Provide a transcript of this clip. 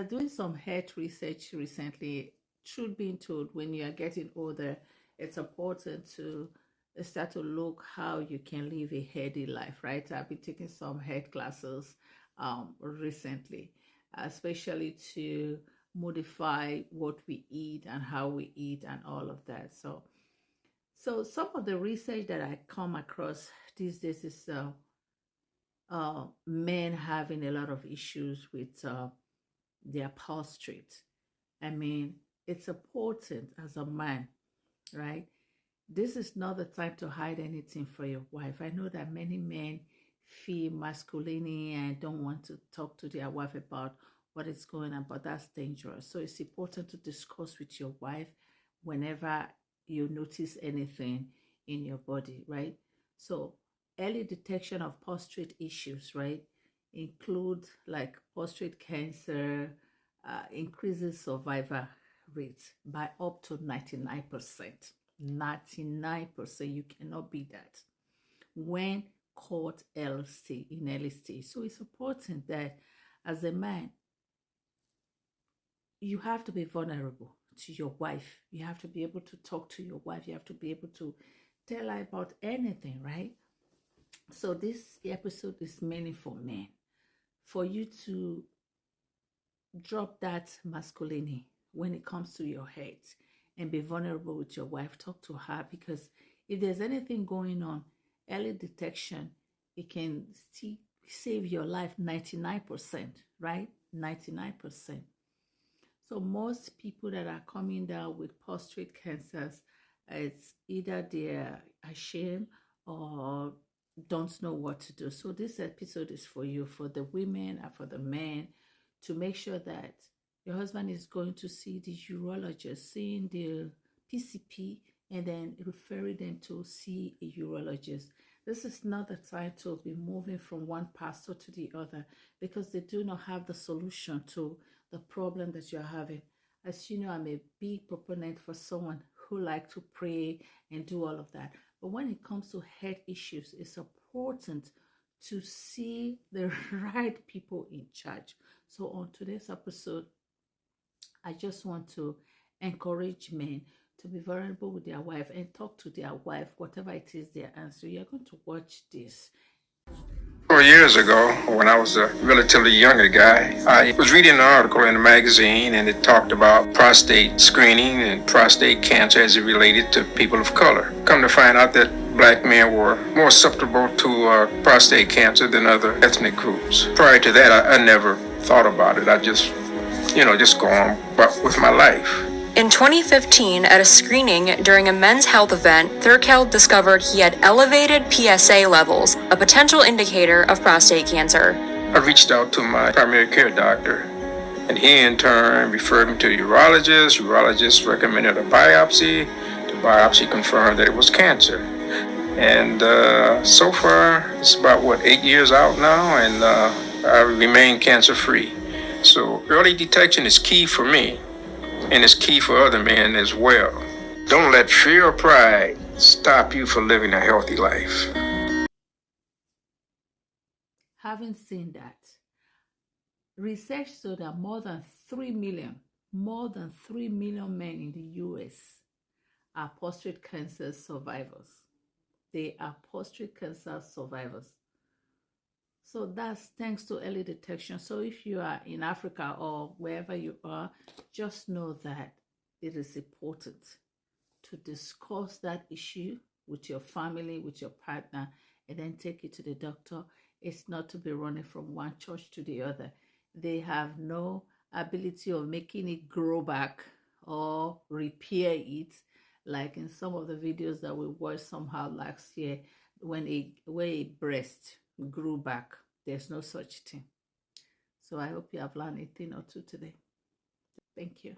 doing some health research recently, truth being told, when you are getting older, it's important to start to look how you can live a healthy life, right? I've been taking some health classes recently, especially to modify what we eat and how we eat and all of that. So some of the research that I come across these days is men having a lot of issues with their prostrate. I mean, it's important as a man, right? This is not the time to hide anything for your wife. I know that many men feel masculinity and don't want to talk to their wife about what is going on, but that's dangerous. So it's important to discuss with your wife whenever you notice anything in your body, right? So early detection of prostate issues, right, include like prostate cancer, increases survivor rate by up to 99%. 99%, you cannot beat that when caught in early stage. So it's important that as a man, you have to be vulnerable to your wife. You have to be able to talk to your wife. You have to be able to tell her about anything, right? So this episode is mainly for men, for you to drop that masculinity when it comes to your head and be vulnerable with your wife. Talk to her, because if there's anything going on, early detection, it can still save your life 99%, right? 99%. So most people that are coming down with prostate cancers, it's either they're ashamed or don't know what to do. So this episode is for you, for the women and for the men, to make sure that your husband is going to see the urologist, seeing the PCP, and then referring them to see a urologist. This is not the time to be moving from one pastor to the other, because they do not have the solution to the problem that you're having. As you know, I'm a big proponent for someone who like to pray and do all of that. But when it comes to health issues, it's important to see the right people in charge. So on today's episode, I just want to encourage men to be vulnerable with their wife and talk to their wife, whatever it is their answer. You're going to watch this. 4 years ago, when I was a relatively younger guy, I was reading an article in a magazine, and it talked about prostate screening and prostate cancer as it related to people of color. Come to find out that black men were more susceptible to prostate cancer than other ethnic groups. Prior to that, I never thought about it. I just go on with my life. In 2015, at a screening during a men's health event, Thurkel discovered he had elevated PSA levels, a potential indicator of prostate cancer. I reached out to my primary care doctor, and he in turn referred me to a urologist. Urologist recommended a biopsy. The biopsy confirmed that it was cancer. And so far, it's about, 8 years out now, and I remain cancer-free. So early detection is key for me, and it's key for other men as well. Don't let fear or pride stop you from living a healthy life. Having seen that, research showed that more than 3 million men in the US are prostate cancer survivors. They are prostate cancer survivors. So that's thanks to early detection. So if you are in Africa or wherever you are, just know that it is important to discuss that issue with your family, with your partner, and then take it to the doctor. It's not to be running from one church to the other. They have no ability of making it grow back or repair it, like in some of the videos that we watched somehow last year when a breast grew back. There's no such thing. So I hope you have learned a thing or two today. Thank you.